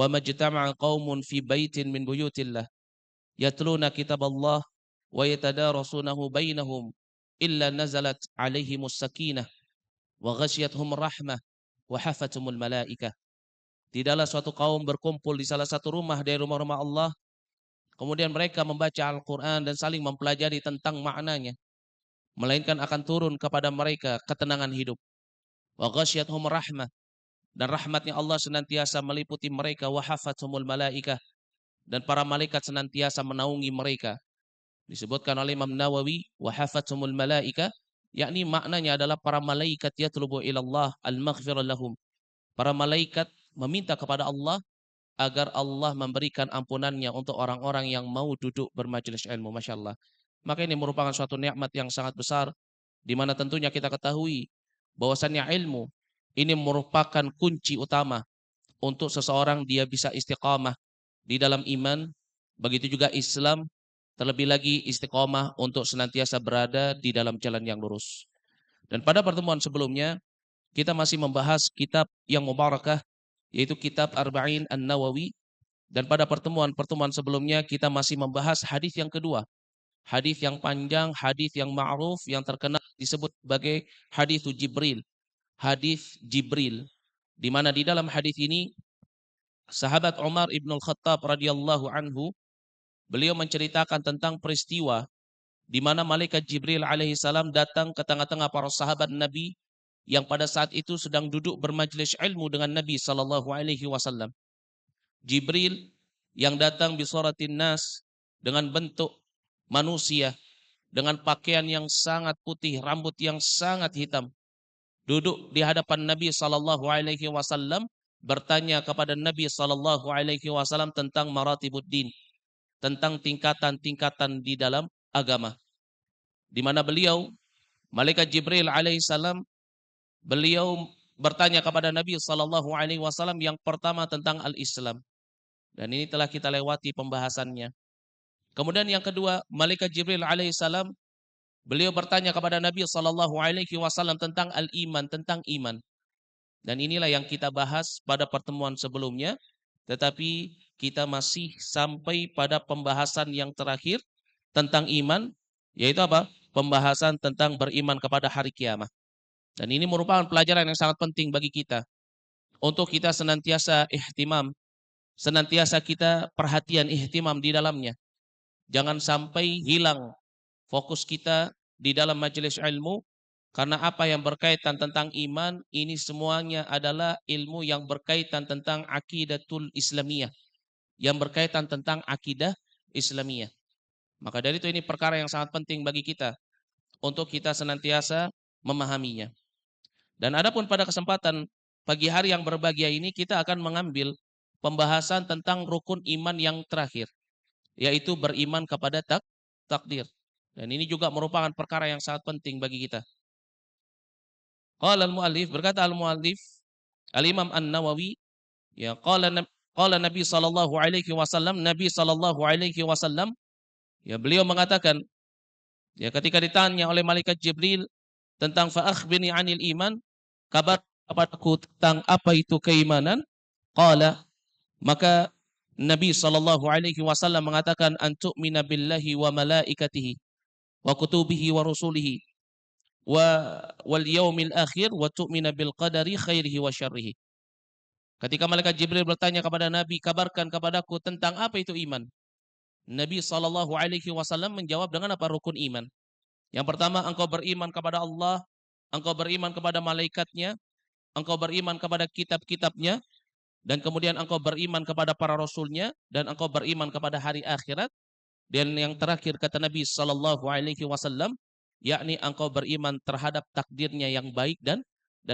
wa majtama'a qaumun fi baitin min buyutillah yatluna kitaballah wa yatadarasunahu bainahum illa nazalat alaihimus sakinah wa ghasyiyatuhum rahmah wa hafathumul malaikah. Tidaklah suatu kaum berkumpul di salah satu rumah dari rumah-rumah Allah, kemudian mereka membaca Al-Quran dan saling mempelajari tentang maknanya, melainkan akan turun kepada mereka ketenangan hidup. Wa ghasyiyatuhum rahmah, dan rahmatnya Allah senantiasa meliputi mereka. Wa hafathumul malaikah, dan para malaikat senantiasa menaungi mereka. Disebutkan oleh Imam Nawawi, wa hafathumul malaikah, yakni maknanya adalah para malaikat yatlubu ilallah al-maghfirah lahum. Para malaikat meminta kepada Allah agar Allah memberikan ampunannya untuk orang-orang yang mau duduk bermajelis ilmu. Masya Allah. Maka ini merupakan suatu nikmat yang sangat besar, di mana tentunya kita ketahui bahwasannya ilmu ini merupakan kunci utama untuk seseorang dia bisa istiqamah di dalam iman, begitu juga Islam, terlebih lagi istiqamah untuk senantiasa berada di dalam jalan yang lurus. Dan pada pertemuan sebelumnya kita masih membahas kitab yang mubarakah, yaitu kitab Arba'in An-Nawawi. Dan pada pertemuan-pertemuan sebelumnya kita masih membahas hadis yang kedua. Hadis yang panjang, hadis yang ma'ruf, yang terkenal disebut sebagai hadis Jibril. Hadis Jibril. Di mana di dalam hadis ini sahabat Umar ibn al-Khattab radhiyallahu anhu, beliau menceritakan tentang peristiwa di mana malaikat Jibril alaihi salam datang ke tengah-tengah para sahabat Nabi yang pada saat itu sedang duduk bermajlis ilmu dengan Nabi sallallahu alaihi wasallam. Jibril yang datang bisuratin nas, dengan bentuk manusia, dengan pakaian yang sangat putih, rambut yang sangat hitam, duduk di hadapan Nabi sallallahu alaihi wasallam, bertanya kepada Nabi sallallahu alaihi wasallam tentang maratibuddin, tentang tingkatan-tingkatan di dalam agama. Di mana beliau, malaikat Jibril alaihissalam, beliau bertanya kepada Nabi sallallahu alaihi wasallam yang pertama tentang al-Islam. Dan ini telah kita lewati pembahasannya. Kemudian yang kedua, malaikat Jibril alaihissalam, beliau bertanya kepada Nabi sallallahu alaihi wasallam tentang al-iman, tentang iman. Dan inilah yang kita bahas pada pertemuan sebelumnya, tetapi kita masih sampai pada pembahasan yang terakhir tentang iman, yaitu apa? Pembahasan tentang beriman kepada hari kiamat. Dan ini merupakan pelajaran yang sangat penting bagi kita untuk kita senantiasa ihtimam, senantiasa kita perhatian ihtimam di dalamnya. Jangan sampai hilang fokus kita di dalam majelis ilmu, karena apa yang berkaitan tentang iman ini semuanya adalah ilmu yang berkaitan tentang akidatul Islamiyah, yang berkaitan tentang akidah Islamiyah. Maka dari itu ini perkara yang sangat penting bagi kita untuk kita senantiasa memahaminya. Dan adapun pada kesempatan pagi hari yang berbahagia ini kita akan mengambil pembahasan tentang rukun iman yang terakhir, yaitu beriman kepada takdir. Dan ini juga merupakan perkara yang sangat penting bagi kita. Qala al-muallif, berkata al-muallif Al-Imam An-Nawawi, ya, qala Nabi sallallahu alaihi wasallam, Nabi sallallahu alaihi wasallam, ya, beliau mengatakan, ya, ketika ditanya oleh malaikat Jibril tentang fa akhbirni 'anil iman, kabar kepadaku tentang apa itu keimanan, qala, maka Nabi sallallahu alaihi wasallam mengatakan, antu'mina billahi wa malaikatihi wa kutubihi wa rusulihi wal yaumil akhir wa tu'mina bil qadari khairihi wa syarrihi. Ketika malaikat Jibril bertanya kepada Nabi, kabarkan kepadaku tentang apa itu iman. Nabi sallallahu alaihi wasallam menjawab dengan apa? Rukun iman. Yang pertama, engkau beriman kepada Allah, engkau beriman kepada malaikatnya, engkau beriman kepada kitab-kitabnya, dan kemudian engkau beriman kepada para rasulnya, dan engkau beriman kepada hari akhirat. Dan yang terakhir kata Nabi sallallahu alaihi wasallam, yakni engkau beriman terhadap takdirnya yang baik dan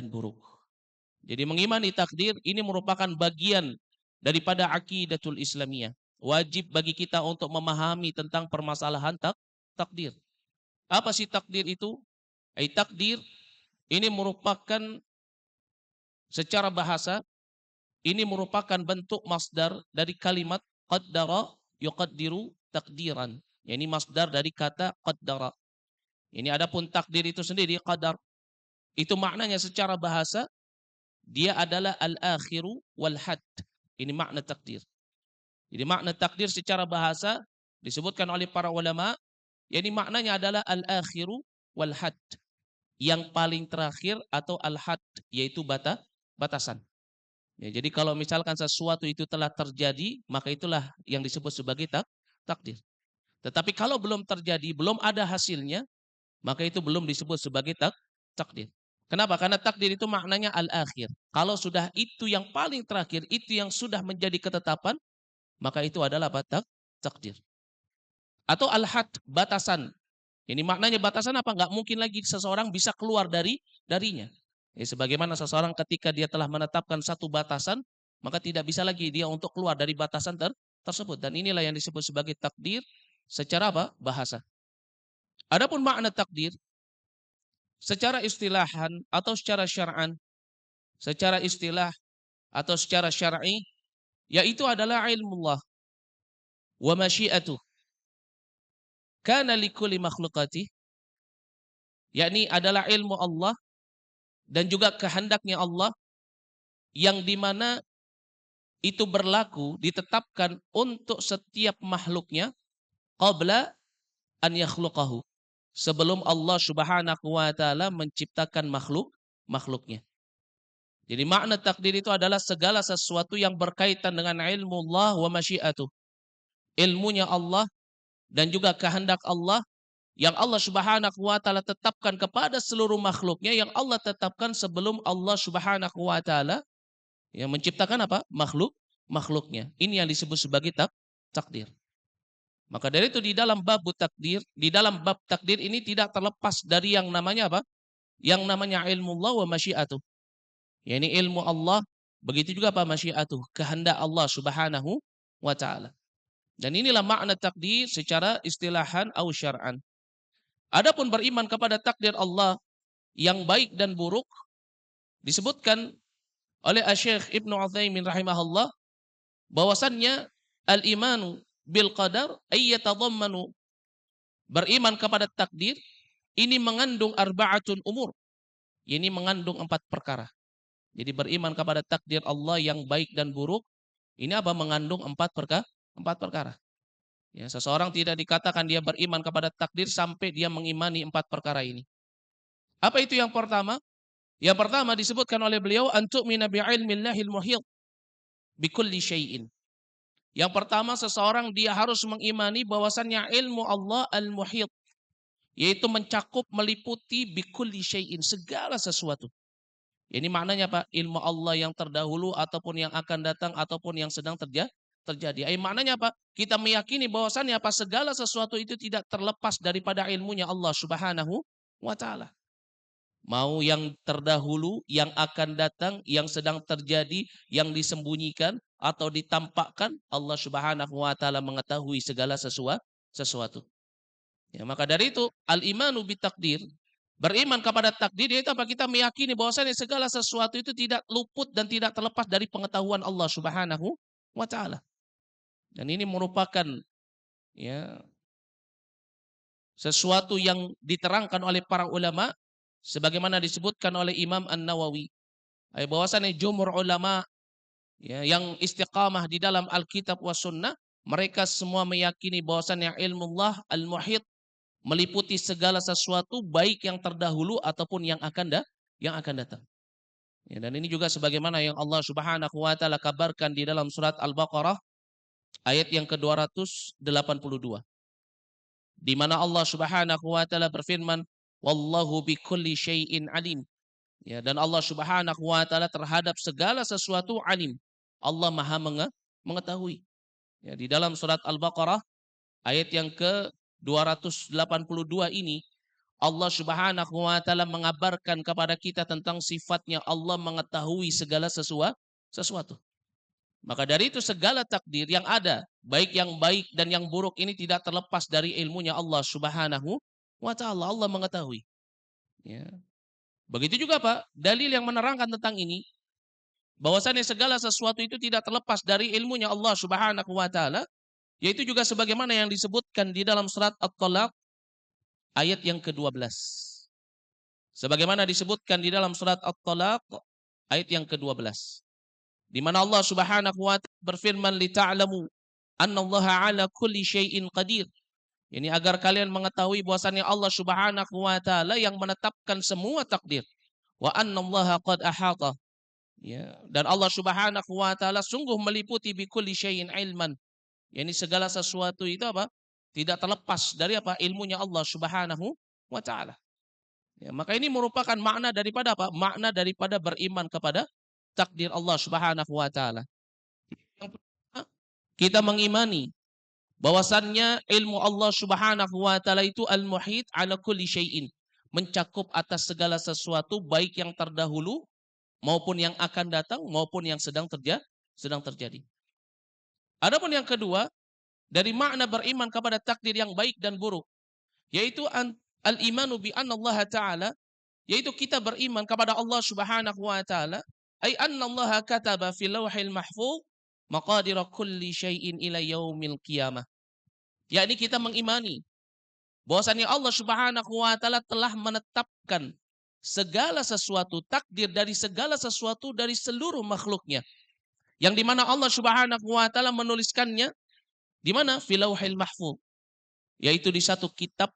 buruk. Jadi mengimani takdir ini merupakan bagian daripada akidatul Islamiyah. Wajib bagi kita untuk memahami tentang permasalahan takdir. Apa sih takdir itu? Takdir ini merupakan secara bahasa, ini merupakan bentuk masdar dari kalimat qaddara yuqaddiru takdiran. Ini masdar dari kata qaddara. Ini adapun takdir itu sendiri, qadar, itu maknanya secara bahasa dia adalah al-akhiru wal had. Ini makna takdir. Jadi makna takdir secara bahasa disebutkan oleh para ulama, yakni maknanya adalah al-akhiru wal had, yang paling terakhir, atau al-had, yaitu batasan. Ya, jadi kalau misalkan sesuatu itu telah terjadi, maka itulah yang disebut sebagai takdir. Tetapi kalau belum terjadi, belum ada hasilnya, maka itu belum disebut sebagai takdir. Kenapa? Karena takdir itu maknanya al-akhir. Kalau sudah itu yang paling terakhir, itu yang sudah menjadi ketetapan, maka itu adalah takdir. Atau al-had, batasan. Ini maknanya batasan apa? Enggak mungkin lagi seseorang bisa keluar darinya. Sebagaimana seseorang ketika dia telah menetapkan satu batasan, maka tidak bisa lagi dia untuk keluar dari batasan tersebut. Dan inilah yang disebut sebagai takdir secara apa? Bahasa. Adapun makna takdir secara istilahan atau secara syar'an, secara istilah atau secara syar'i, yaitu adalah ilmullah wa masyiatuh kana likulli makhluqati, yakni adalah ilmu Allah dan juga kehendaknya Allah, yang dimana itu berlaku, ditetapkan untuk setiap makhluknya qabla an yakhluqahu, sebelum Allah Subhanahu wa taala menciptakan makhluknya. Jadi makna takdir itu adalah segala sesuatu yang berkaitan dengan ilmu Allah wa masyiatuh, ilmunya Allah dan juga kehendak Allah, yang Allah Subhanahu wa taala tetapkan kepada seluruh makhluknya, yang Allah tetapkan sebelum Allah Subhanahu wa taala yang menciptakan apa? Makhluknya. Ini yang disebut sebagai takdir. Maka dari itu di dalam bab takdir, di dalam bab takdir ini tidak terlepas dari yang namanya apa? Yang namanya ilmu Allah wa masyiatuh. Yani ilmu Allah, begitu juga apa? Masyiatuh, kehendak Allah Subhanahu wa taala. Dan inilah makna takdir secara istilahan atau syar'an. Adapun beriman kepada takdir Allah yang baik dan buruk disebutkan oleh Syekh Ibnu Utsaimin rahimahullah bahwasannya al-imanu bil qadar ay yatadammanu, beriman kepada takdir ini mengandung arba'atun umur. Ini mengandung 4 perkara. Jadi beriman kepada takdir Allah yang baik dan buruk ini apa? Mengandung 4 perkara. Ya, seseorang tidak dikatakan dia beriman kepada takdir sampai dia mengimani 4 perkara ini. Apa itu yang pertama? Yang pertama disebutkan oleh beliau, antu'mina bi'ilmillahil muhit bikulli syai'in. Yang pertama, seseorang dia harus mengimani bahwasannya ilmu Allah al-muhit, yaitu mencakup, meliputi bikulli syai'in, segala sesuatu. Ini maknanya apa? Ilmu Allah yang terdahulu ataupun yang akan datang ataupun yang sedang terjadi. Maknanya apa? Kita meyakini bahwasannya apa? Segala sesuatu itu tidak terlepas daripada ilmunya Allah Subhanahu wa taala. Mau yang terdahulu, yang akan datang, yang sedang terjadi, yang disembunyikan atau ditampakkan, Allah Subhanahu wa taala mengetahui segala sesuatu. Ya, maka dari itu al-imanu bitakdir, beriman kepada takdir, yaitu apa? Kita meyakini bahwasanya segala sesuatu itu tidak luput dan tidak terlepas dari pengetahuan Allah Subhanahu wa taala. Dan ini merupakan ya sesuatu yang diterangkan oleh para ulama sebagaimana disebutkan oleh Imam An-Nawawi. Bahwasanya jumhur ulama ya, yang istiqamah di dalam Alkitab was Sunnah, mereka semua meyakini bahwasanya ilmu Allah al-muhit meliputi segala sesuatu baik yang terdahulu ataupun yang akan datang. Ya, dan ini juga sebagaimana yang Allah Subhanahu wa taala kabarkan di dalam surat Al-Baqarah ayat yang ke-282. Di mana Allah Subhanahu wa taala berfirman, wallahu bikulli syai'in alim. Ya, dan Allah Subhanahu wa taala terhadap segala sesuatu alim. Allah Maha mengetahui. Ya, di dalam surat Al-Baqarah ayat yang ke-282 ini Allah Subhanahu wa taala mengabarkan kepada kita tentang sifatnya Allah mengetahui segala sesuatu. Maka dari itu segala takdir yang ada, baik yang baik dan yang buruk ini tidak terlepas dari ilmunya Allah Subhanahu wa taala. Allah mengetahui. Ya. Begitu juga Pak, dalil yang menerangkan tentang ini, bahwasannya segala sesuatu itu tidak terlepas dari ilmunya Allah Subhanahu wa taala, yaitu juga sebagaimana yang disebutkan di dalam surat At-Talaq ayat yang ke-12. Sebagaimana disebutkan di dalam surat At-Talaq ayat yang ke-12. Di mana Allah Subhanahu wa taala berfirman li ta'lamu annallaha ala kulli syai'in qadir. Ini agar kalian mengetahui bahwasannya Allah Subhanahu wa taala yang menetapkan semua takdir. Wa annallaha qad ahata. Ya, dan Allah Subhanahu wa taala sungguh meliputi bi kulli syai'in ilman. Yani segala sesuatu itu apa? Tidak terlepas dari apa? Ilmunya Allah Subhanahu wa taala. Ya, maka ini merupakan makna daripada apa? Makna daripada beriman kepada takdir Allah Subhanahu wa taala. Yang pertama, kita mengimani bahwasannya ilmu Allah Subhanahu wa taala itu al-muhit ala kulli syai'in, mencakup atas segala sesuatu baik yang terdahulu maupun yang akan datang maupun yang sedang terjadi. Adapun yang kedua, dari makna beriman kepada takdir yang baik dan buruk, yaitu al-imanu bi anna Allah taala, yaitu kita beriman kepada Allah Subhanahu wa taala, ay anna Allah kataba fil lauhil mahfuz maqadir kulli syai'in ila yaumil qiyamah. Yakni kita mengimani bahwasanya Allah Subhanahu wa taala telah menetapkan segala sesuatu, takdir dari segala sesuatu dari seluruh makhluknya. Yang dimana Allah Subhanahu wa taala menuliskannya di mana? Fil lauhil mahfuz. Yaitu di satu kitab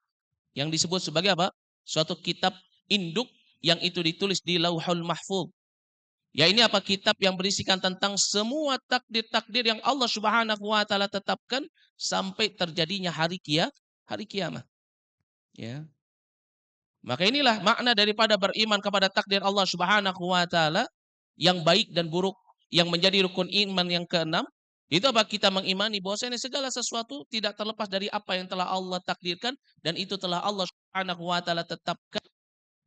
yang disebut sebagai apa? Suatu kitab induk yang itu ditulis di Lauhul Mahfuz. Ya, ini apa? Kitab yang berisikan tentang semua takdir-takdir yang Allah Subhanahu wa taala tetapkan sampai terjadinya hari kiamat. Ya. Maka inilah makna daripada beriman kepada takdir Allah Subhanahu wa taala yang baik dan buruk, yang menjadi rukun iman yang keenam. Itu apa? Kita mengimani bahwasanya segala sesuatu tidak terlepas dari apa yang telah Allah takdirkan dan itu telah Allah Subhanahu wa taala tetapkan.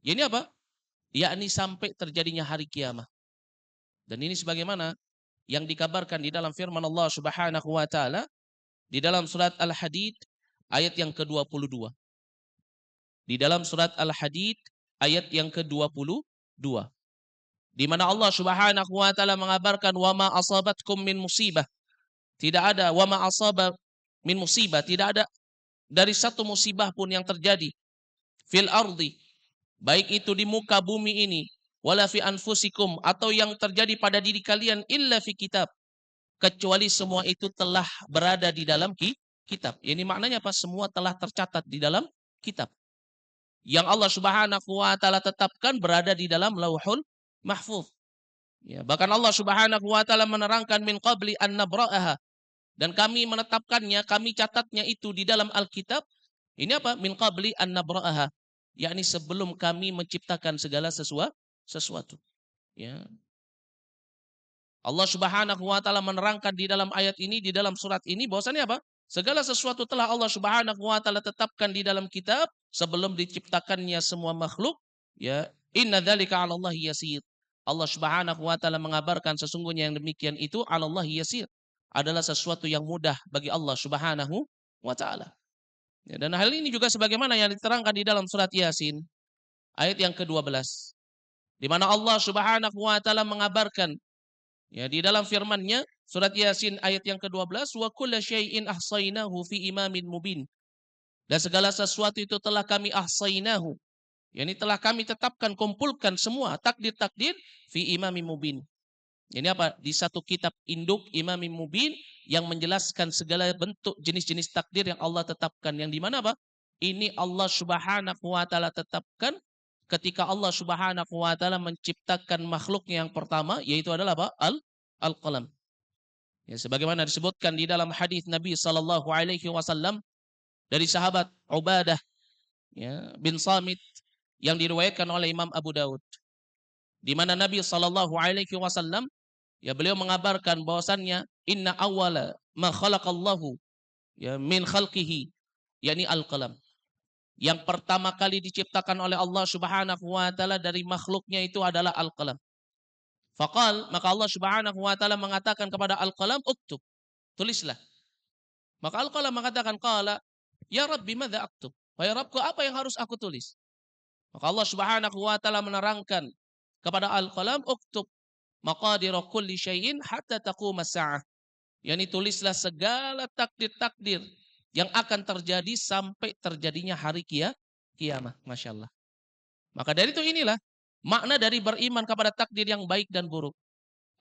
Ini apa? Yakni sampai terjadinya hari kiamat. Dan ini sebagaimana yang dikabarkan di dalam firman Allah Subhanahu wa taala di dalam surat Al-Hadid ayat yang ke-22. Di dalam surat Al-Hadid ayat yang ke-22. Di mana Allah Subhanahu wa taala mengabarkan wa ma asabatkum min musibah. Tidak ada wa ma asaba min musibah, tidak ada dari satu musibah pun yang terjadi fil ardi, baik itu di muka bumi ini, wala fi anfusikum, atau yang terjadi pada diri kalian, illa fi kitab, kecuali semua itu telah berada di dalam kitab. Ini maknanya apa? Semua telah tercatat di dalam kitab. Yang Allah Subhanahu wa taala tetapkan berada di dalam Lauhul Mahfuz. Ya, bahkan Allah Subhanahu wa taala menerangkan min qabli an nabra'aha, dan kami menetapkannya, kami catatnya itu di dalam Alkitab. Ini apa? Min qabli an nabra'aha, yakni sebelum kami menciptakan segala sesuatu. Ya. Allah Subhanahu wa taala menerangkan di dalam ayat ini, di dalam surat ini bahwasanya apa? Segala sesuatu telah Allah Subhanahu wa taala tetapkan di dalam kitab sebelum diciptakannya semua makhluk. Ya, inna dzalika 'ala Allah yasir. Allah Subhanahu wa taala mengabarkan sesungguhnya yang demikian itu 'ala Allah yasir, adalah sesuatu yang mudah bagi Allah Subhanahu wa taala. Ya, dan hal ini juga sebagaimana yang diterangkan di dalam surat Yasin ayat yang ke-12. Di mana Allah Subhanahu wa taala mengabarkan, ya, di dalam firman-Nya surat Yasin ayat yang ke-12, wa kullu syai'in ahsainahu fi imamin mubin. Dan segala sesuatu itu telah kami ahsainahu, yakni telah kami tetapkan, kumpulkan semua takdir-takdir fi imamin mubin. Ini apa? Di satu kitab induk imamin mubin yang menjelaskan segala bentuk jenis-jenis takdir yang Allah tetapkan, yang di mana apa? Ini Allah Subhanahu wa taala tetapkan ketika Allah Subhanahu wa taala menciptakan makhluknya yang pertama, yaitu adalah apa? Al-qalam. Ya, sebagaimana disebutkan di dalam hadis Nabi sallallahu alaihi wasallam dari sahabat Ubadah, ya, bin Samit, yang diriwayatkan oleh Imam Abu Daud, di mana Nabi sallallahu alaihi wasallam, ya, beliau mengabarkan bahwasannya inna awwala ma khalaqallahu, ya, min khalqihi, yakni al-qalam. Yang pertama kali diciptakan oleh Allah Subhanahu wa taala dari makhluknya itu adalah al-qalam. Faqal, maka Allah Subhanahu wa taala mengatakan kepada al-qalam, uktub, tulislah. Maka al-qalam mengatakan, qala ya Rabbi madza aktub? Wahai Rabbku, apa yang harus aku tulis? Maka Allah Subhanahu wa taala menerangkan kepada al-qalam, uktub maqadira kulli syai'in hatta taqum as-sa'ah. Yani tulislah segala takdir-takdir yang akan terjadi sampai terjadinya hari kiamat. Masya Allah. Maka dari itu inilah makna dari beriman kepada takdir yang baik dan buruk.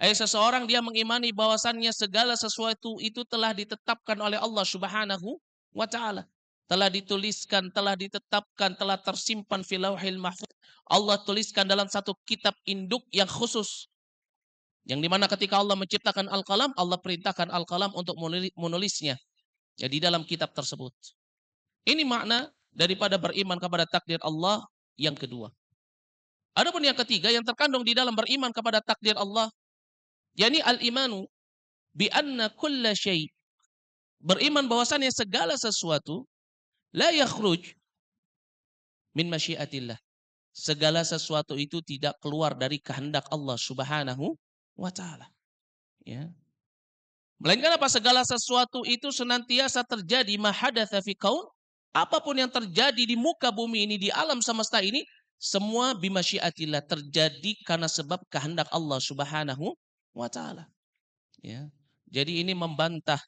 Seseorang dia mengimani bahwasannya segala sesuatu itu telah ditetapkan oleh Allah Subhanahu wa taala. Telah dituliskan, telah ditetapkan, telah tersimpan fil lauhil mahfuz. Allah tuliskan dalam satu kitab induk yang khusus. Yang dimana ketika Allah menciptakan Al-Qalam, Allah perintahkan Al-Qalam untuk menulisnya. Ya, di dalam kitab tersebut. Ini makna daripada beriman kepada takdir Allah yang kedua. Adapun yang ketiga yang terkandung di dalam beriman kepada takdir Allah, yakni al-imanu bi anna kulla syai'. Beriman bahwasannya segala sesuatu la yakhruj min masyiatillah. Segala sesuatu itu tidak keluar dari kehendak Allah Subhanahu wa taala. Ya. Melainkan apa? Segala sesuatu itu senantiasa terjadi mahadatsa fi kaun. Apapun yang terjadi di muka bumi ini, di alam semesta ini, semua bimasyiatillah, terjadi karena sebab kehendak Allah Subhanahu wa taala. Ya. Jadi ini membantah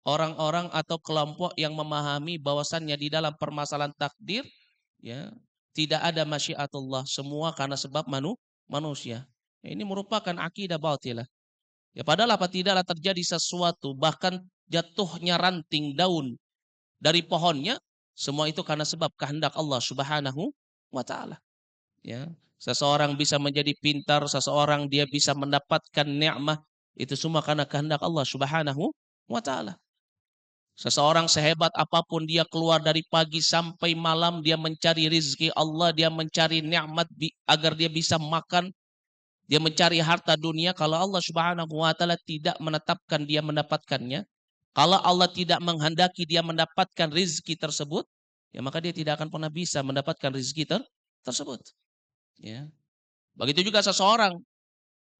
orang-orang atau kelompok yang memahami bahwasannya di dalam permasalahan takdir, ya, tidak ada masyiatullah, semua karena sebab manusia. Ya, ini merupakan akidah batilah. Ya, padahal apa, tidaklah terjadi sesuatu, bahkan jatuhnya ranting daun dari pohonnya, semua itu karena sebab kehendak Allah Subhanahu wa taala. Ya, seseorang bisa menjadi pintar, seseorang dia bisa mendapatkan nikmat, itu semua karena kehendak Allah Subhanahu wa taala. Seseorang sehebat apapun dia keluar dari pagi sampai malam, dia mencari rizki Allah, dia mencari nikmat agar dia bisa makan, dia mencari harta dunia. Kalau Allah Subhanahu wa taala tidak menetapkan dia mendapatkannya, kalau Allah tidak menghendaki dia mendapatkan rizki tersebut, ya maka dia tidak akan pernah bisa mendapatkan rizki tersebut. Ya. Begitu juga seseorang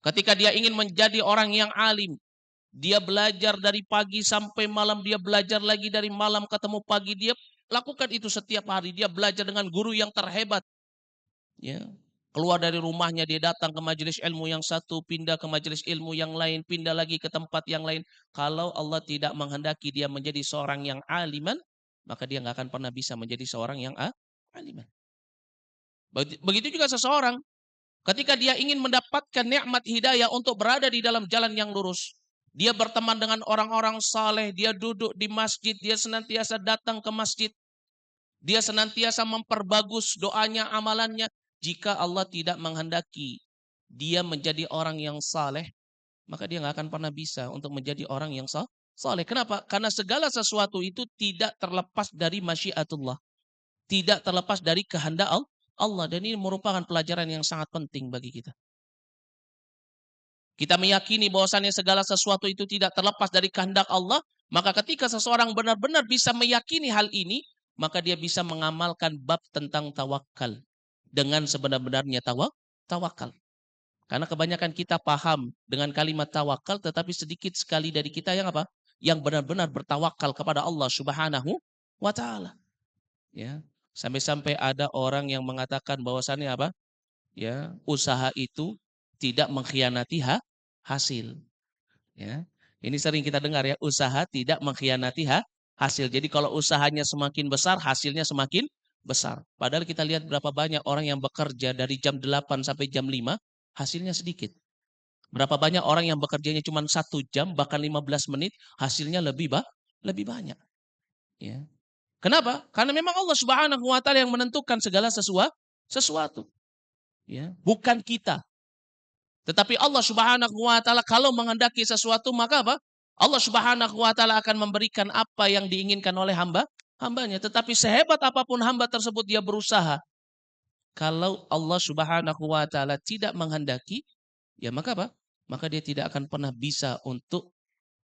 ketika dia ingin menjadi orang yang alim, dia belajar dari pagi sampai malam, dia belajar lagi dari malam ketemu pagi, dia lakukan itu setiap hari. Dia belajar dengan guru yang terhebat. Ya. Keluar dari rumahnya, dia datang ke majelis ilmu yang satu, pindah ke majelis ilmu yang lain, pindah lagi ke tempat yang lain. Kalau Allah tidak menghendaki dia menjadi seorang yang aliman, maka dia nggak akan pernah bisa menjadi seorang yang aliman. Begitu juga seseorang ketika dia ingin mendapatkan nikmat hidayah untuk berada di dalam jalan yang lurus. Dia berteman dengan orang-orang saleh, dia duduk di masjid, dia senantiasa datang ke masjid. Dia senantiasa memperbagus doanya, amalannya. Jika Allah tidak menghendaki dia menjadi orang yang saleh, maka dia nggak akan pernah bisa untuk menjadi orang yang saleh. Kenapa? Karena segala sesuatu itu tidak terlepas dari masyiatullah. Tidak terlepas dari kehendak Allah. Dan ini merupakan pelajaran yang sangat penting bagi kita. Kita meyakini bahwasannya segala sesuatu itu tidak terlepas dari kehendak Allah, maka ketika seseorang benar-benar bisa meyakini hal ini, maka dia bisa mengamalkan bab tentang tawakal dengan sebenar-benarnya tawakal. Karena kebanyakan kita paham dengan kalimat tawakal, tetapi sedikit sekali dari kita yang apa? Yang benar-benar bertawakal kepada Allah Subhanahu wa taala. Ya. Sampai-sampai ada orang yang mengatakan bahwasannya apa? Ya, usaha itu tidak mengkhianati hasil. Ya, ini sering kita dengar ya, usaha tidak mengkhianati hasil. Jadi kalau usahanya semakin besar, hasilnya semakin besar. Padahal kita lihat berapa banyak orang yang bekerja dari jam 8 sampai jam 5, hasilnya sedikit. Berapa banyak orang yang bekerjanya cuma 1 jam, bahkan 15 menit, hasilnya lebih banyak. Ya. Kenapa? Karena memang Allah Subhanahu wa taala yang menentukan segala sesuatu. Ya, bukan kita. Tetapi Allah Subhanahu wa taala kalau menghendaki sesuatu, maka apa? Allah Subhanahu wa taala akan memberikan apa yang diinginkan oleh hambanya. Tetapi sehebat apapun hamba tersebut dia berusaha, kalau Allah Subhanahu wa taala tidak menghendaki, ya maka apa? Maka dia tidak akan pernah bisa untuk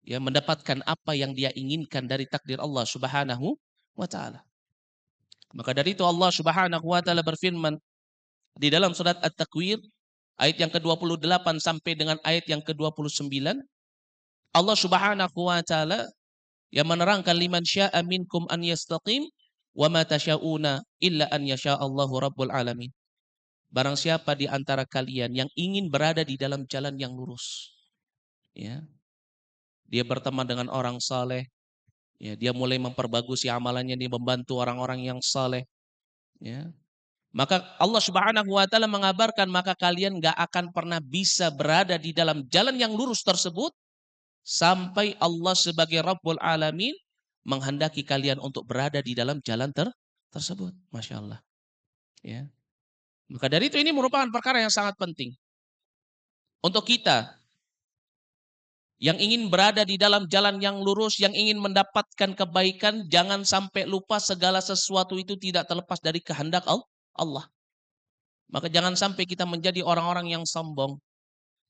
ya mendapatkan apa yang dia inginkan dari takdir Allah Subhanahu wa taala. Maka dari itu Allah Subhanahu wa taala berfirman di dalam surat At-Takwir ayat yang ke-28 sampai dengan ayat yang ke-29, Allah Subhanahu wa taala yang menerangkan liman syaa minkum an yastaqim wa ma tasyauna illa an yasha Allahu rabbul alamin. Barang siapa di antara kalian yang ingin berada di dalam jalan yang lurus, ya, dia berteman dengan orang saleh, ya, dia mulai memperbagusi amalannya, dia membantu orang-orang yang saleh, ya, Maka Allah Subhanahu wa taala mengabarkan, maka kalian gak akan pernah bisa berada di dalam jalan yang lurus tersebut sampai Allah sebagai Rabbul Alamin menghendaki kalian untuk berada di dalam jalan tersebut. Masya Allah. Ya. Maka dari itu ini merupakan perkara yang sangat penting untuk kita yang ingin berada di dalam jalan yang lurus, yang ingin mendapatkan kebaikan, jangan sampai lupa segala sesuatu itu tidak terlepas dari kehendak Allah. Maka jangan sampai kita menjadi orang-orang yang sombong.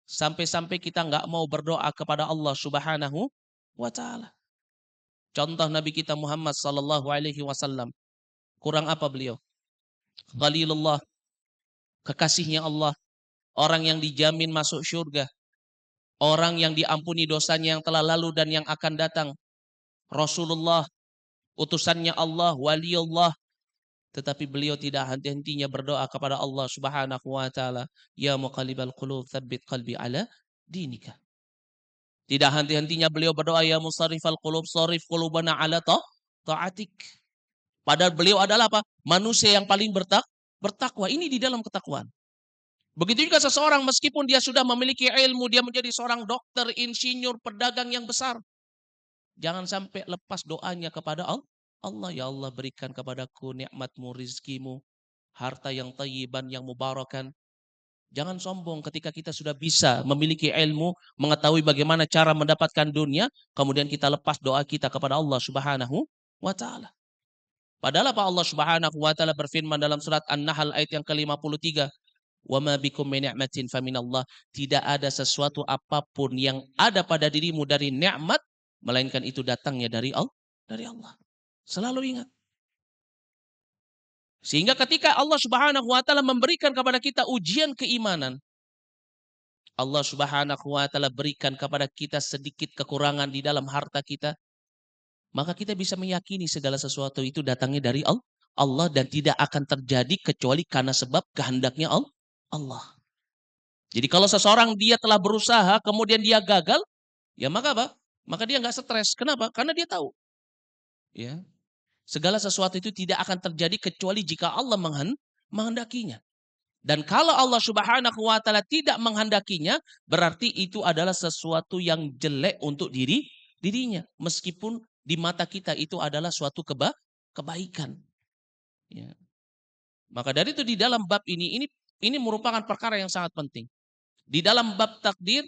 Sampai-sampai kita nggak mau berdoa kepada Allah Subhanahu wa taala. Contoh Nabi kita Muhammad sallallahu alaihi wasallam. Kurang apa beliau? Khalilullah, kekasihnya Allah, orang yang dijamin masuk syurga, orang yang diampuni dosanya yang telah lalu dan yang akan datang. Rasulullah, utusannya Allah, waliullah, tetapi beliau tidak henti-hentinya berdoa kepada Allah Subhanahu wa taala, ya muqallibal qulub tsabbit qalbi ala dinika. Tidak henti-hentinya beliau berdoa, ya musarrifal qulub sarrif qulubana ala ta'atik. Padahal beliau adalah apa? Manusia yang paling bertakwa. Ini di dalam ketakwaan. Begitu juga seseorang meskipun dia sudah memiliki ilmu, dia menjadi seorang dokter, insinyur, pedagang yang besar. Jangan sampai lepas doanya kepada Allah. Ya Allah, berikan kepadaku nikmatmu, rizkimu, harta yang thayyiban, yang mubarakan. Jangan sombong ketika kita sudah bisa memiliki ilmu, mengetahui bagaimana cara mendapatkan dunia, kemudian kita lepas doa kita kepada Allah Subhanahu wa taala. Padahal apa Allah Subhanahu wa taala berfirman dalam surat An-Nahl ayat yang ke-53, "Wa ma bikum min ni'matin faminallah." Tidak ada sesuatu apapun yang ada pada dirimu dari nikmat melainkan itu datangnya dari Allah. Selalu ingat. Sehingga ketika Allah Subhanahu wa taala memberikan kepada kita ujian keimanan, Allah Subhanahu wa taala berikan kepada kita sedikit kekurangan di dalam harta kita, maka kita bisa meyakini segala sesuatu itu datangnya dari Allah dan tidak akan terjadi kecuali karena sebab kehendaknya Allah. Jadi kalau seseorang dia telah berusaha kemudian dia gagal, ya maka apa? Maka dia nggak stres. Kenapa? Karena dia tahu. Ya, segala sesuatu itu tidak akan terjadi kecuali jika Allah menghendakinya. Dan kalau Allah Subhanahu wa taala tidak menghendakinya, berarti itu adalah sesuatu yang jelek untuk dirinya. Meskipun di mata kita itu adalah suatu kebaikan. Ya. Maka dari itu di dalam bab ini merupakan perkara yang sangat penting. Di dalam bab takdir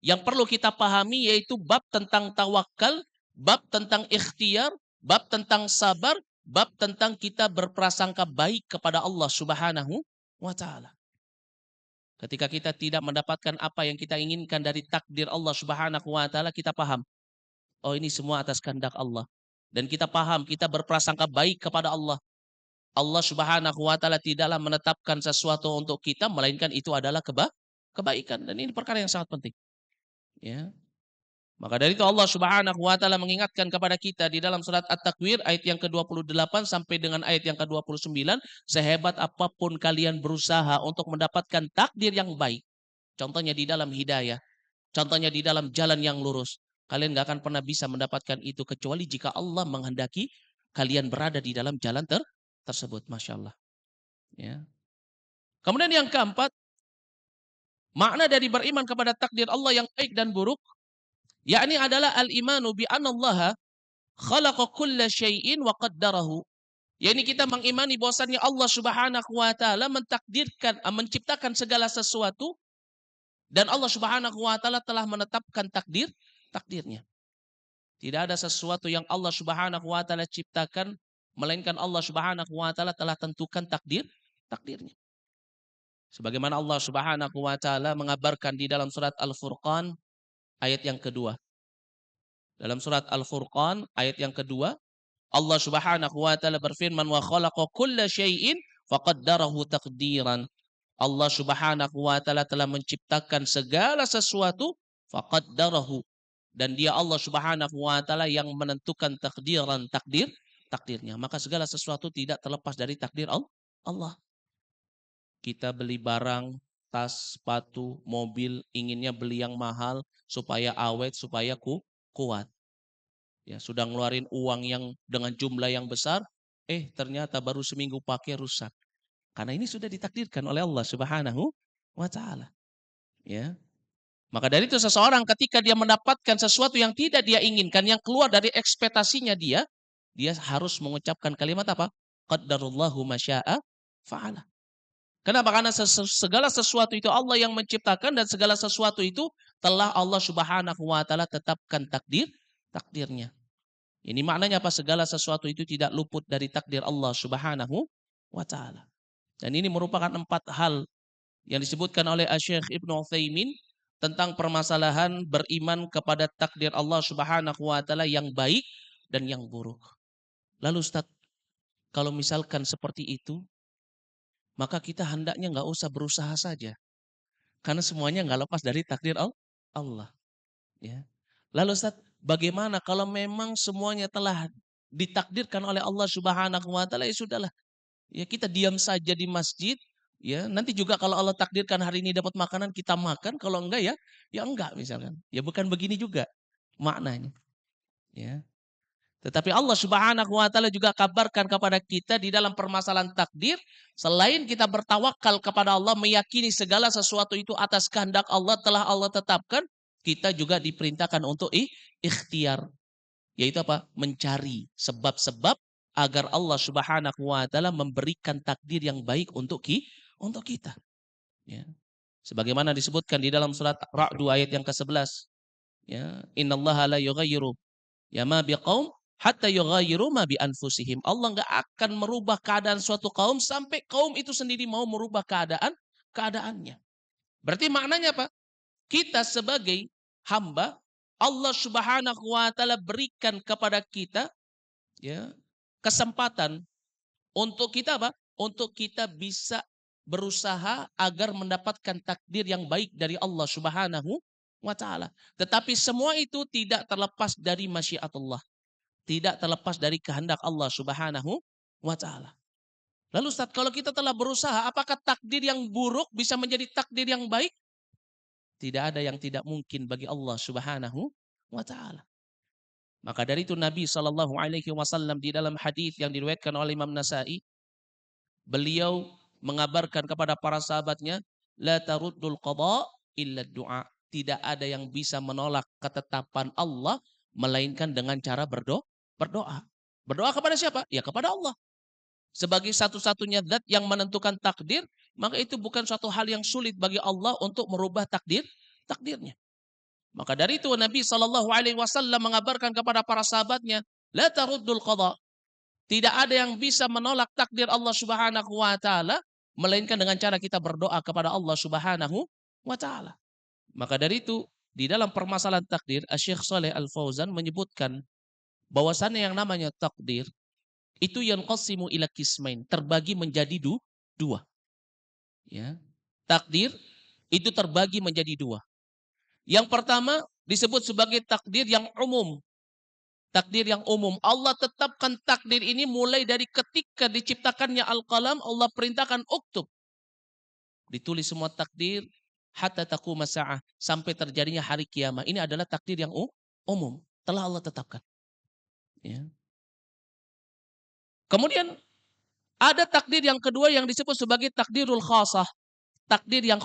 yang perlu kita pahami yaitu bab tentang tawakal, bab tentang ikhtiar, bab tentang sabar, bab tentang kita berprasangka baik kepada Allah Subhanahu wa taala. Ketika kita tidak mendapatkan apa yang kita inginkan dari takdir Allah Subhanahu wa taala, kita paham, oh ini semua atas kehendak Allah. Dan kita paham, kita berprasangka baik kepada Allah. Allah Subhanahu wa taala tidaklah menetapkan sesuatu untuk kita melainkan itu adalah kebaikan, dan ini perkara yang sangat penting. Ya. Maka dari itu Allah Subhanahu wa taala mengingatkan kepada kita di dalam surat At-Takwir ayat yang ke-28 sampai dengan ayat yang ke-29, sehebat apapun kalian berusaha untuk mendapatkan takdir yang baik, contohnya di dalam hidayah, contohnya di dalam jalan yang lurus, kalian gak akan pernah bisa mendapatkan itu kecuali jika Allah menghendaki kalian berada di dalam jalan tersebut. Masya Allah. Ya. Kemudian yang keempat, makna dari beriman kepada takdir Allah yang baik dan buruk, yakni adalah al-imanu bi anallaha khalaqa kulla syai'in wa qaddarahu. Yakni kita mengimani bahwasannya Allah Subhanahu wa taala mentakdirkan, menciptakan segala sesuatu dan Allah Subhanahu wa taala telah menetapkan takdirnya. Tidak ada sesuatu yang Allah Subhanahu wa taala ciptakan melainkan Allah Subhanahu wa taala telah tentukan takdirnya. Sebagaimana Allah Subhanahu wa taala mengabarkan di dalam surat Al-Furqan ayat yang kedua. Dalam surat Al-Furqan ayat yang kedua, Allah Subhanahu wa taala berfirman, wa khalaqa kulla syai'in faqaddarahu taqdiran. Allah Subhanahu wa taala telah menciptakan segala sesuatu faqaddarahu, dan dia Allah Subhanahu wa taala yang menentukan takdirnya. Maka segala sesuatu tidak terlepas dari takdir Allah. Kita beli barang, tas, sepatu, mobil, inginnya beli yang mahal supaya awet, supaya kuat. Ya, sudah ngeluarin uang yang dengan jumlah yang besar, ternyata baru seminggu pakai rusak. Karena ini sudah ditakdirkan oleh Allah Subhanahu wa taala. Ya. Maka dari itu seseorang ketika dia mendapatkan sesuatu yang tidak dia inginkan, yang keluar dari ekspektasinya dia harus mengucapkan kalimat apa? Qaddarullahu masya'a fa'ala. Kenapa? Karena segala sesuatu itu Allah yang menciptakan dan segala sesuatu itu telah Allah Subhanahu wa taala tetapkan takdirnya. Ini maknanya apa? Segala sesuatu itu tidak luput dari takdir Allah Subhanahu wa taala. Dan ini merupakan 4 hal yang disebutkan oleh Syekh Ibnu Utsaimin tentang permasalahan beriman kepada takdir Allah Subhanahu wa taala yang baik dan yang buruk. Lalu Ustaz, kalau misalkan seperti itu, maka kita hendaknya nggak usah berusaha saja. Karena semuanya nggak lepas dari takdir Allah. Ya. Lalu Ustaz, bagaimana kalau memang semuanya telah ditakdirkan oleh Allah Subhanahu wa taala, ya sudahlah. Ya kita diam saja di masjid, ya. Nanti juga kalau Allah takdirkan hari ini dapat makanan kita makan, kalau enggak ya enggak misalkan. Ya bukan begini juga maknanya. Ya. Tetapi Allah Subhanahu wa taala juga kabarkan kepada kita di dalam permasalahan takdir, selain kita bertawakal kepada Allah, meyakini segala sesuatu itu atas kehendak Allah telah Allah tetapkan, kita juga diperintahkan untuk ikhtiar, yaitu apa? Mencari sebab-sebab agar Allah Subhanahu wa taala memberikan takdir yang baik untuk kita. Ya. Sebagaimana disebutkan di dalam surat Ra'd ayat yang ke-11. Ya, innallaha la yughayyiru ya ma biqaum hatta yughayyiru ma bi anfusihim. Allah enggak akan merubah keadaan suatu kaum sampai kaum itu sendiri mau merubah keadaannya. Berarti maknanya apa? Kita sebagai hamba Allah Subhanahu wa taala berikan kepada kita ya kesempatan untuk kita apa? Untuk kita bisa berusaha agar mendapatkan takdir yang baik dari Allah Subhanahu wa taala. Tetapi semua itu tidak terlepas dari masyiatullah. Tidak terlepas dari kehendak Allah Subhanahu wa taala. Lalu Ustaz, kalau kita telah berusaha, apakah takdir yang buruk bisa menjadi takdir yang baik? Tidak ada yang tidak mungkin bagi Allah Subhanahu wa taala. Maka dari itu Nabi Shallallahu alaihi wasallam di dalam hadis yang diriwayatkan oleh Imam Nasa'i, beliau mengabarkan kepada para sahabatnya, la taruddul qada illa du'a. Tidak ada yang bisa menolak ketetapan Allah melainkan dengan cara berdoa. Berdoa kepada siapa? Ya kepada Allah. Sebagai satu-satunya zat yang menentukan takdir, maka itu bukan suatu hal yang sulit bagi Allah untuk merubah takdirnya. Maka dari itu Nabi Shallallahu alaihi wasallam mengabarkan kepada para sahabatnya, la taruddul qada. Tidak ada yang bisa menolak takdir Allah Subhanahu wa taala melainkan dengan cara kita berdoa kepada Allah Subhanahu wa taala. Maka dari itu di dalam permasalahan takdir, Syekh Shalih Al Fauzan menyebutkan bahwasannya yang namanya takdir itu yanqasimu ila qismain, terbagi menjadi dua. Ya. Takdir itu terbagi menjadi dua. Yang pertama disebut sebagai takdir yang umum. Takdir yang umum. Allah tetapkan takdir ini mulai dari ketika diciptakannya Al-Qalam, Allah perintahkan uktub. Ditulis semua takdir hatta taquma sa'ah, sampai terjadinya hari kiamat. Ini adalah takdir yang umum. Telah Allah tetapkan. Ya. Kemudian ada takdir yang kedua yang disebut sebagai takdirul khasah. Takdir yang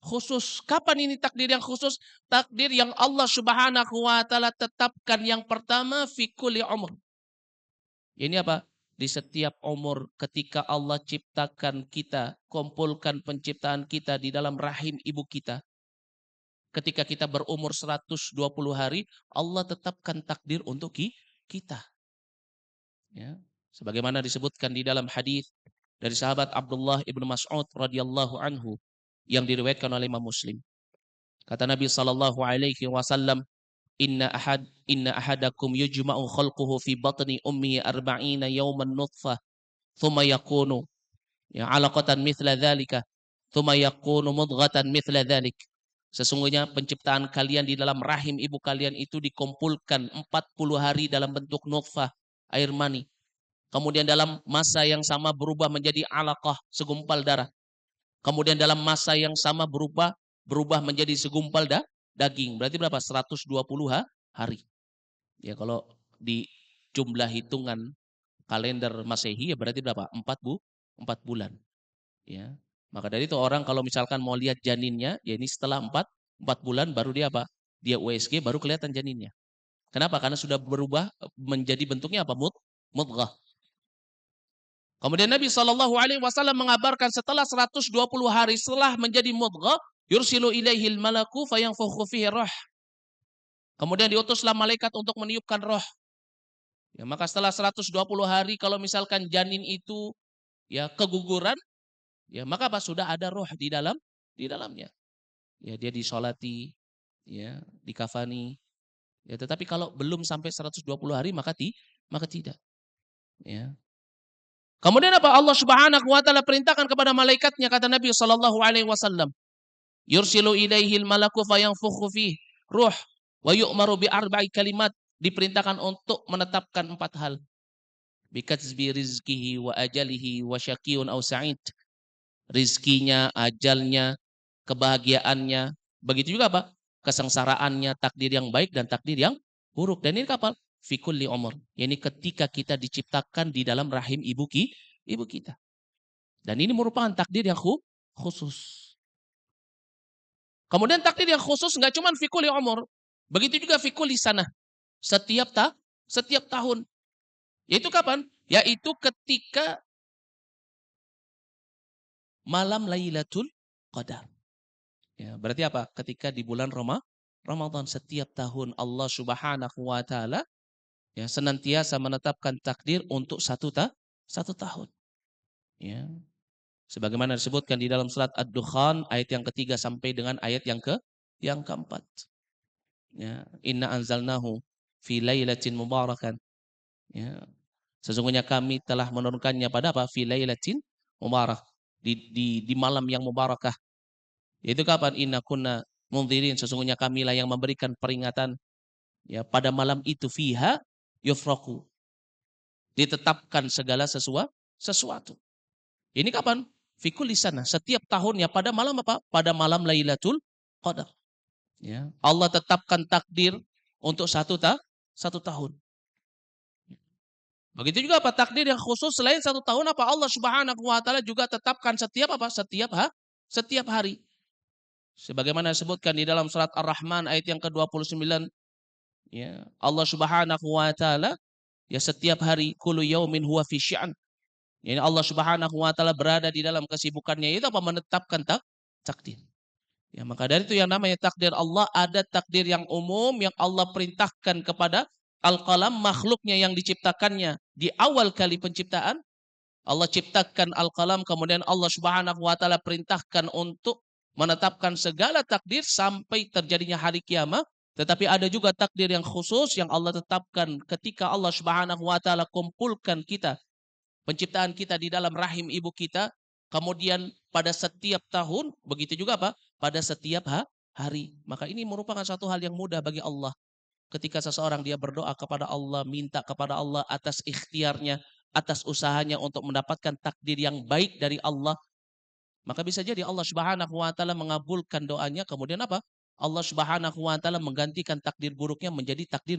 khusus. Kapan ini takdir yang khusus? Takdir yang Allah Subhanahu wa taala tetapkan yang pertama fi kulli umr. Ini apa? Di setiap umur ketika Allah ciptakan kita, kumpulkan penciptaan kita di dalam rahim ibu kita. Ketika kita berumur 120 hari, Allah tetapkan takdir untuk kita. Ya. Sebagaimana disebutkan di dalam hadis dari sahabat Abdullah ibnu Mas'ud radhiyallahu anhu yang diriwayatkan oleh Imam Muslim. Kata Nabi sallallahu alaihi wasallam, inna ahadakum yujma'u khalquhu fi batni ummihi 40 yawman nutfah, thumma yakunu ya 'alaqatan mithla dzalika, thumma yakunu mudghatan mithla dzalik. Sesungguhnya penciptaan kalian di dalam rahim ibu kalian itu dikumpulkan 40 hari dalam bentuk nutfah, air mani. Kemudian dalam masa yang sama berubah menjadi alaqah, segumpal darah. Kemudian dalam masa yang sama berubah menjadi segumpal daging. Berarti berapa? 120 hari. Ya kalau di jumlah hitungan kalender Masehi ya berarti berapa? 4 bulan. Ya. Maka dari itu orang kalau misalkan mau lihat janinnya, ya ini setelah 4 bulan baru dia apa? Dia USG baru kelihatan janinnya. Kenapa? Karena sudah berubah menjadi bentuknya apa? Mudghah. Kemudian Nabi SAW mengabarkan setelah 120 hari setelah menjadi mudghah, yursilu ilaihil malaku fayanfukhu fihi roh. Kemudian diutuslah malaikat untuk meniupkan roh. Ya, maka setelah 120 hari kalau misalkan janin itu ya keguguran, ya maka apa? Sudah ada roh di dalamnya. Ya dia disolati, ya dikafani. Ya tetapi kalau belum sampai 120 hari maka tidak. Ya. Kemudian apa? Allah Subhanahu wa taala perintahkan kepada malaikatnya, kata Nabi sallallahu alaihi wasallam, yursilu ilaihil malaku fayanfukhu fihi ruh wa yu'maru bi arba'i kalimat, diperintahkan untuk menetapkan 4 hal. Bikatsbi rizkihi wa ajalihi wa syaqiyun aw sa'id. Rizkinya, ajalnya, kebahagiaannya, begitu juga apa? Kesengsaraannya, takdir yang baik dan takdir yang buruk. Dan ini kapal fi kulli umur. Yani ketika kita diciptakan di dalam rahim ibu kita. Dan ini merupakan takdir yang khusus. Kemudian takdir yang khusus nggak cuma fi kulli umur. Begitu juga fi kulli sanah. Setiap tahun. Yaitu kapan? Yaitu ketika malam Lailatul Qadar. Ya, berarti apa? Ketika di bulan Ramadan setiap tahun Allah Subhanahu wa taala ya senantiasa menetapkan takdir untuk satu tahun. Ya. Sebagaimana disebutkan di dalam surat Ad-Dukhan ayat yang ketiga sampai dengan ayat yang keempat. Ya, inna anzalnahu fi lailatin mubarakan. Ya. Sesungguhnya kami telah menurunkannya pada apa? Fi lailatin mubarak. Di malam yang mubarakah. Yaitu kapan? Inna kunna mundhirin, sesungguhnya kamilah yang memberikan peringatan. Ya, pada malam itu fiha yufraku. Ditetapkan segala sesuatu. Ini kapan? Fikul lisana. Setiap tahunnya pada malam apa? Pada malam Lailatul Qadar. Ya. Allah tetapkan takdir untuk satu tahun. Begitu juga apa? Takdir yang khusus selain 1 tahun apa? Allah Subhanahu wa taala juga tetapkan setiap apa? Setiap hari. Sebagaimana disebutkan di dalam surat Ar-Rahman ayat yang ke-29, ya, Allah Subhanahu wa taala ya setiap hari kullu yaumin huwa fi sya'an. Ya, Allah Subhanahu wa taala berada di dalam kesibukannya itu apa? Menetapkan takdir. Ya, maka dari itu yang namanya takdir Allah, ada takdir yang umum yang Allah perintahkan kepada al-qalam, makhluknya yang diciptakannya di awal kali penciptaan. Allah ciptakan al-qalam, kemudian Allah Subhanahu wa taala perintahkan untuk menetapkan segala takdir sampai terjadinya hari kiamat. Tetapi ada juga takdir yang khusus yang Allah tetapkan ketika Allah Subhanahu wa taala kumpulkan kita, penciptaan kita di dalam rahim ibu kita, kemudian pada setiap tahun, begitu juga apa? Pada setiap hari. Maka ini merupakan satu hal yang mudah bagi Allah. Ketika seseorang dia berdoa kepada Allah, minta kepada Allah atas ikhtiarnya, atas usahanya untuk mendapatkan takdir yang baik dari Allah, maka bisa jadi Allah Subhanahu wa taala mengabulkan doanya, kemudian apa? Allah Subhanahu wa taala menggantikan takdir buruknya menjadi takdir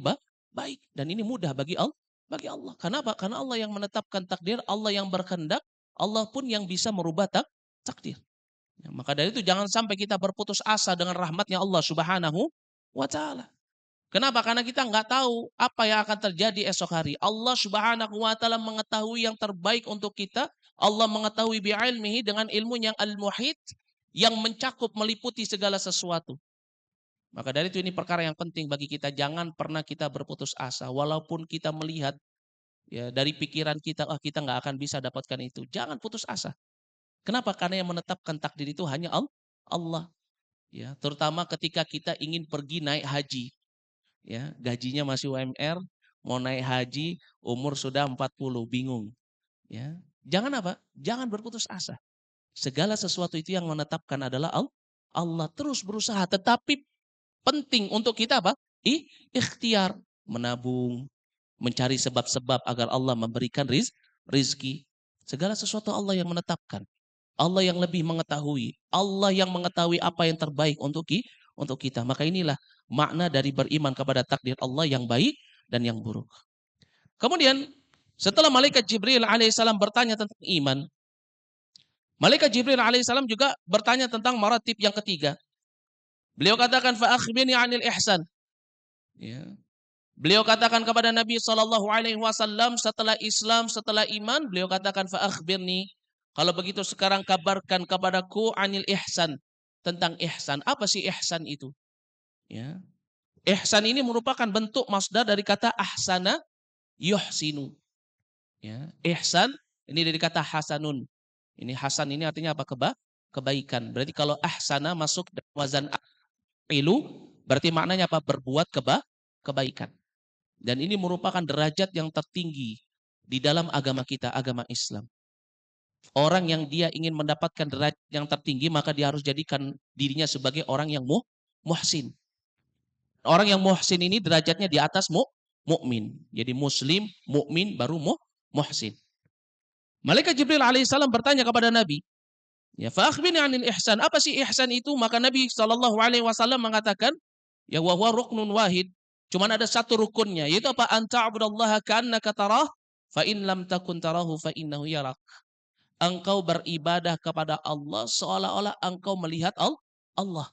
baik. Dan ini mudah bagi Allah. Kenapa? Karena Allah yang menetapkan takdir, Allah yang berkehendak, Allah pun yang bisa merubah takdir. Ya, maka dari itu jangan sampai kita berputus asa dengan rahmatnya Allah Subhanahu wa taala. Kenapa? Karena kita nggak tahu apa yang akan terjadi esok hari. Allah Subhanahu wa taala mengetahui yang terbaik untuk kita. Allah mengetahui bi'ilmihi dengan ilmu yang al-muhit, yang mencakup meliputi segala sesuatu. Maka dari itu ini perkara yang penting bagi kita, jangan pernah kita berputus asa walaupun kita melihat ya dari pikiran kita kita nggak akan bisa dapatkan itu. Jangan putus asa. Kenapa? Karena yang menetapkan takdir itu hanya Allah. Ya, terutama ketika kita ingin pergi naik haji. Ya, gajinya masih UMR, mau naik haji, umur sudah 40, bingung. Ya. Jangan apa? Jangan berputus asa. Segala sesuatu itu yang menetapkan adalah Allah. Terus berusaha, tetapi penting untuk kita apa? Ikhtiar, menabung, mencari sebab-sebab agar Allah memberikan rizki. Segala sesuatu Allah yang menetapkan. Allah yang lebih mengetahui. Allah yang mengetahui apa yang terbaik untuk kita. Maka inilah makna dari beriman kepada takdir Allah yang baik dan yang buruk. Kemudian setelah malaikat Jibril alaihissalam bertanya tentang iman, Malaikat Jibril alaihissalam juga bertanya tentang maratib yang ketiga. Beliau katakan fa akhbirni 'anil ihsan. Ya. Beliau katakan kepada Nabi sallallahu alaihi wasallam setelah Islam, setelah iman, beliau katakan fa akhbirni. Kalau begitu sekarang kabarkan kepadaku 'anil ihsan, tentang ihsan. Apa sih ihsan itu? Ya. Ihsan ini merupakan bentuk masdar dari kata ahsana yuhsinu. Ya. Ihsan ini dari kata hasanun. Ini hasan ini artinya apa? Kebaikan. Berarti kalau ahsana masuk dalam wazan ilu, berarti maknanya apa? Berbuat kebaikan. Dan ini merupakan derajat yang tertinggi di dalam agama kita, agama Islam. Orang yang dia ingin mendapatkan derajat yang tertinggi, maka dia harus jadikan dirinya sebagai orang yang muhsin. Orang yang muhsin ini derajatnya di atas mukmin. Jadi muslim, mukmin, baru muhsin. Malaikat Jibril alaihissalam bertanya kepada Nabi, ya fa akhbirni 'anil ihsan. Apa sih ihsan itu? Maka Nabi sallallahu alaihi wasallam mengatakan, ya wa huwa ruknun wahid. Cuman ada satu rukunnya, yaitu apa? Anta'budallaha ka'annaka tarah, fa in lam takun tarahu fa innahu yarak. Engkau beribadah kepada Allah seolah-olah engkau melihat Allah.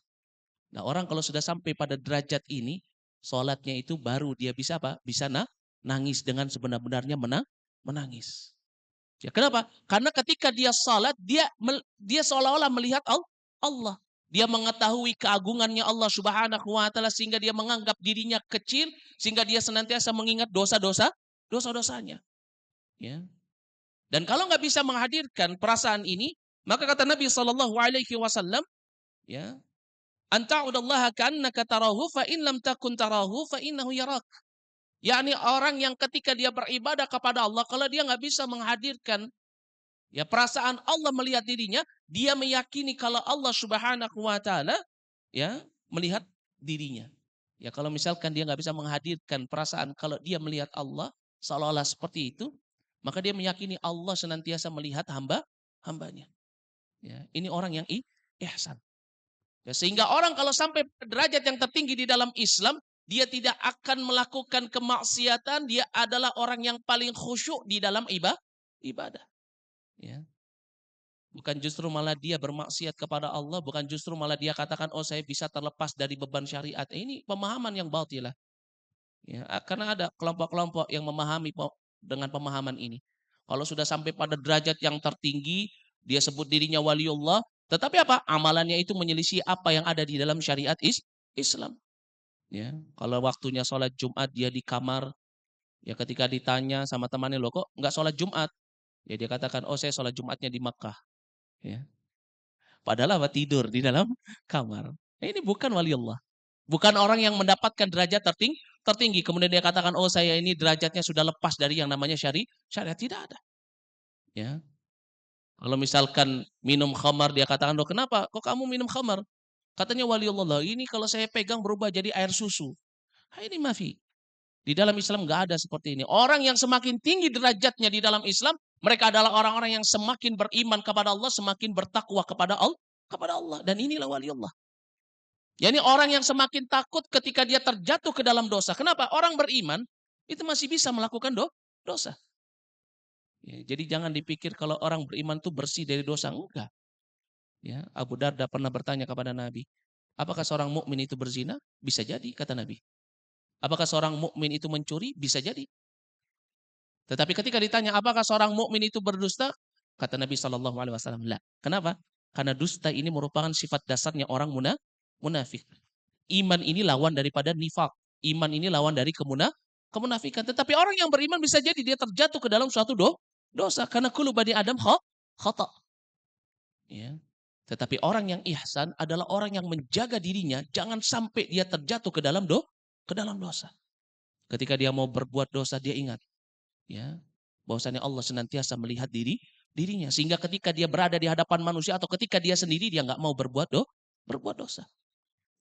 Nah, orang kalau sudah sampai pada derajat ini, salatnya itu baru dia bisa apa? Bisa nangis dengan sebenar-benarnya menangis. Ya, kenapa? Karena ketika dia salat, dia seolah-olah melihat Allah. Dia mengetahui keagungannya Allah Subhanahu wa taala sehingga dia menganggap dirinya kecil, sehingga dia senantiasa mengingat dosa-dosanya. Ya. Dan kalau nggak bisa menghadirkan perasaan ini, maka kata Nabi sallallahu alaihi wasallam, ya, anta'udallaha ka'annaka tarahu fa in lam takun tarahu fa innahu yarak. Yakni orang yang ketika dia beribadah kepada Allah, kalau dia nggak bisa menghadirkan ya perasaan Allah melihat dirinya, dia meyakini kalau Allah Subhanahu wa taala ya melihat dirinya. Ya kalau misalkan dia nggak bisa menghadirkan perasaan kalau dia melihat Allah seolah-olah seperti itu, maka dia meyakini Allah senantiasa melihat hambanya. Ya, ini orang yang ihsan. Ya, sehingga orang kalau sampai derajat yang tertinggi di dalam Islam, dia tidak akan melakukan kemaksiatan, dia adalah orang yang paling khusyuk di dalam ibadah. Ya. Bukan justru malah dia bermaksiat kepada Allah, bukan justru malah dia katakan, oh saya bisa terlepas dari beban syariat. Ini pemahaman yang batil lah. Ya, karena ada kelompok-kelompok yang memahami dengan pemahaman ini. Kalau sudah sampai pada derajat yang tertinggi, dia sebut dirinya waliullah, tetapi apa? Amalannya itu menyelisih apa yang ada di dalam syariat Islam. Ya, kalau waktunya sholat Jumat dia di kamar, ya ketika ditanya sama temannya, loh kok nggak sholat Jumat? Ya dia katakan, oh saya sholat Jumatnya di Makkah. Ya. Padahal apa? Tidur di dalam kamar. Ini bukan wali Allah. Bukan orang yang mendapatkan derajat tertinggi. Kemudian dia katakan, oh saya ini derajatnya sudah lepas dari yang namanya syariat. Tidak ada. Ya. Kalau misalkan minum khamar, dia katakan, loh kenapa? Kok kamu minum khamar? Katanya wali Allah, ini kalau saya pegang berubah jadi air susu. Ini mafi. Di dalam Islam nggak ada seperti ini. Orang yang semakin tinggi derajatnya di dalam Islam, mereka adalah orang-orang yang semakin beriman kepada Allah, semakin bertakwa kepada Allah. Dan inilah wali Allah. Yani orang yang semakin takut ketika dia terjatuh ke dalam dosa. Kenapa? Orang beriman itu masih bisa melakukan dosa. Ya, jadi jangan dipikir kalau orang beriman itu bersih dari dosa. Enggak. Ya, Abu Darda pernah bertanya kepada Nabi, apakah seorang mukmin itu berzina? Bisa jadi, kata Nabi. Apakah seorang mukmin itu mencuri? Bisa jadi. Tetapi ketika ditanya apakah seorang mukmin itu berdusta, kata Nabi Shallallahu Alaihi Wasallam, lah. Kenapa? Karena dusta ini merupakan sifat dasarnya orang munafik. Iman ini lawan daripada nifak. Iman ini lawan dari kemunafikan. Tetapi orang yang beriman bisa jadi dia terjatuh ke dalam suatu dosa karena kullu bani Adam khata. Ya. Tetapi orang yang ihsan adalah orang yang menjaga dirinya jangan sampai dia terjatuh ke dalam dosa. Ketika dia mau berbuat dosa dia ingat, ya, bahwasanya Allah senantiasa melihat dirinya sehingga ketika dia berada di hadapan manusia atau ketika dia sendiri dia nggak mau berbuat dosa.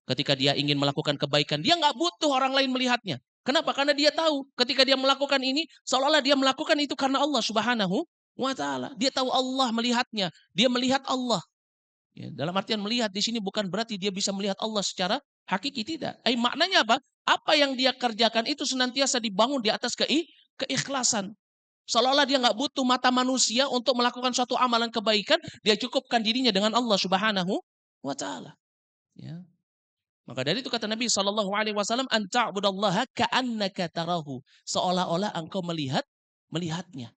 Ketika dia ingin melakukan kebaikan, dia nggak butuh orang lain melihatnya. Kenapa? Karena dia tahu ketika dia melakukan ini seolah-olah dia melakukan itu karena Allah Subhanahu wa taala. Dia tahu Allah melihatnya, dia melihat Allah. Ya, dalam artian melihat di sini bukan berarti dia bisa melihat Allah secara hakiki, tidak. Maknanya apa? Apa yang dia kerjakan itu senantiasa dibangun di atas keikhlasan. Seolah-olah dia nggak butuh mata manusia untuk melakukan suatu amalan kebaikan, dia cukupkan dirinya dengan Allah Subhanahu wa taala. Ya. Maka dari itu kata Nabi sallallahu alaihi wasallam, "An ta'budallaha ka'annaka tarahu." Seolah-olah engkau melihatnya.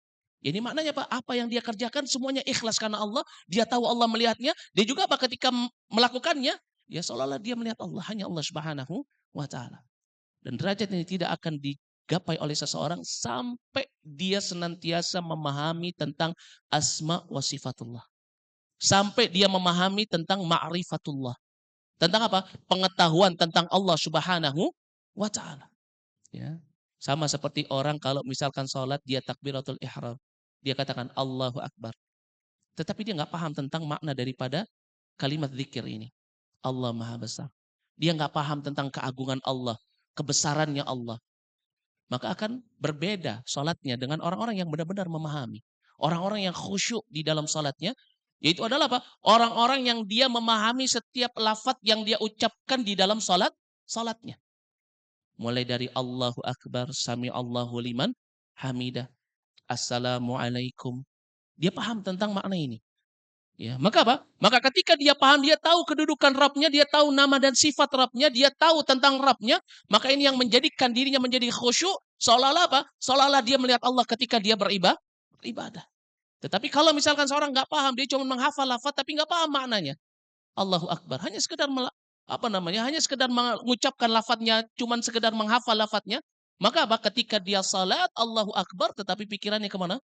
Ini maknanya Pak, apa yang dia kerjakan semuanya ikhlas karena Allah, dia tahu Allah melihatnya, dia juga apa ketika melakukannya, ya seolah-olah dia melihat Allah, hanya Allah Subhanahu wa taala. Dan derajat ini tidak akan digapai oleh seseorang sampai dia senantiasa memahami tentang asma wa sifatullah. Sampai dia memahami tentang ma'rifatullah. Tentang apa? Pengetahuan tentang Allah Subhanahu wa taala. Ya. Sama seperti orang kalau misalkan sholat dia takbiratul ihram. Dia katakan Allahu Akbar. Tetapi dia nggak paham tentang makna daripada kalimat zikir ini. Allah Maha Besar. Dia nggak paham tentang keagungan Allah, kebesarannya Allah. Maka akan berbeda sholatnya dengan orang-orang yang benar-benar memahami. Orang-orang yang khusyuk di dalam sholatnya, yaitu adalah apa? Orang-orang yang dia memahami setiap lafaz yang dia ucapkan di dalam sholatnya. Mulai dari Allahu Akbar, Sami Allahu liman hamidah, Assalamualaikum. Dia paham tentang makna ini. Ya, maka apa? Maka ketika dia paham, dia tahu kedudukan Rabbnya, dia tahu nama dan sifat Rabbnya, dia tahu tentang Rabbnya, maka ini yang menjadikan dirinya menjadi khusyuk, seolah-olah apa? Seolah-olah dia melihat Allah ketika dia beribadah. Tetapi kalau misalkan seorang nggak paham, dia cuma menghafal lafaz tapi nggak paham maknanya. Allahu Akbar, hanya sekedar hanya sekedar mengucapkan lafadznya, cuma sekedar menghafal lafadznya, maka apa? Ketika dia salat Allahu Akbar, tetapi pikirannya kemana?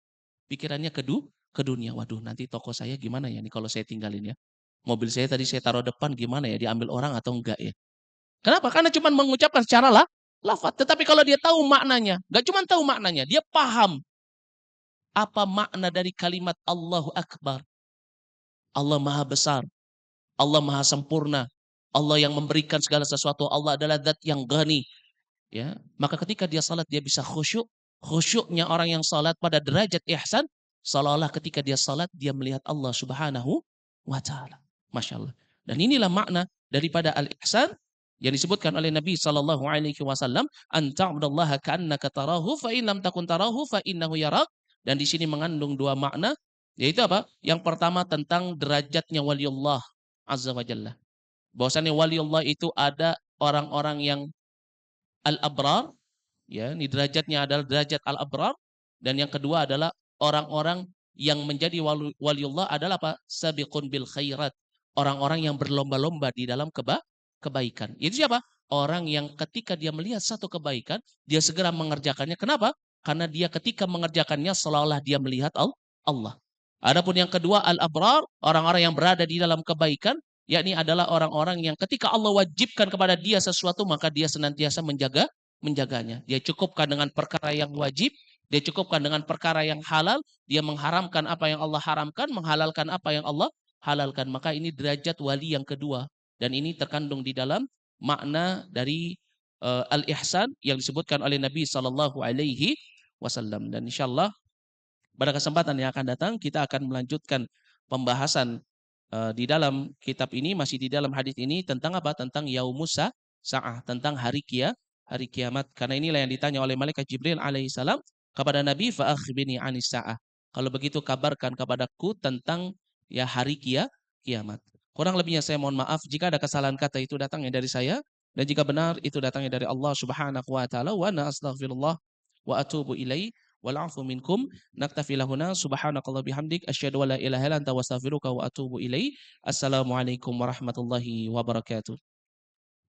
Pikirannya ke dunia. Waduh, nanti toko saya gimana ya nih kalau saya tinggalin ya? Mobil saya tadi saya taruh depan gimana ya? Diambil orang atau enggak ya? Kenapa? Karena cuma mengucapkan secara lafaz. Tetapi kalau dia tahu maknanya, nggak cuma tahu maknanya, dia paham apa makna dari kalimat Allahu Akbar. Allah Maha Besar, Allah Maha Sempurna, Allah yang memberikan segala sesuatu, Allah adalah zat yang ghani. Ya, maka ketika dia salat dia bisa khusyuk. Khusyuknya orang yang salat pada derajat ihsan, seolah-olah ketika dia salat dia melihat Allah Subhanahu wa taala. Masya Allah. Dan inilah makna daripada al-ihsan yang disebutkan oleh Nabi sallallahu alaihi wasallam, "An ta'budallaha ka'annaka tarahu fa in lam takun tarahu fa innahu yarak." Dan di sini mengandung dua makna, yaitu apa? Yang pertama tentang derajatnya waliullah azza wa jalla. Bahwasanya waliullah itu ada orang-orang yang al-abrar, ya, ini derajatnya adalah derajat al-abrar, dan yang kedua adalah orang-orang yang menjadi waliullah adalah apa? Sabiqun bil khairat. Orang-orang yang berlomba-lomba di dalam kebaikan. Itu siapa? Orang yang ketika dia melihat satu kebaikan, dia segera mengerjakannya. Kenapa? Karena dia ketika mengerjakannya seolah-olah dia melihat Allah. Adapun yang kedua al-abrar, orang-orang yang berada di dalam kebaikan, yakni adalah orang-orang yang ketika Allah wajibkan kepada dia sesuatu, maka dia senantiasa menjaganya. Dia cukupkan dengan perkara yang wajib, dia cukupkan dengan perkara yang halal, dia mengharamkan apa yang Allah haramkan, menghalalkan apa yang Allah halalkan. Maka ini derajat wali yang kedua. Dan ini terkandung di dalam makna dari al-ihsan yang disebutkan oleh Nabi sallallahu alaihi wasallam. Dan insyaallah pada kesempatan yang akan datang kita akan melanjutkan pembahasan di dalam kitab ini, masih di dalam hadis ini, tentang apa? Tentang yaumus sa'ah, tentang hari kiamat. Karena inilah yang ditanya oleh malaikat Jibril alaihissalam kepada Nabi, fa akhbirni anis sa'ah. Kalau begitu kabarkan kepadaku tentang ya hari kiamat. Kurang lebihnya saya mohon maaf jika ada kesalahan kata itu datangnya dari saya, dan jika benar itu datangnya dari Allah Subhanahu wa taala. Wa ana astaghfirullah wa atubu ilaih wal afu minkum. Naktafi lahuna subhanakallah bihamdik asyhadu an la ilaha illa anta wa astaghfiruka wa atubu ilaih. Assalamualaikum warahmatullahi wabarakatuh.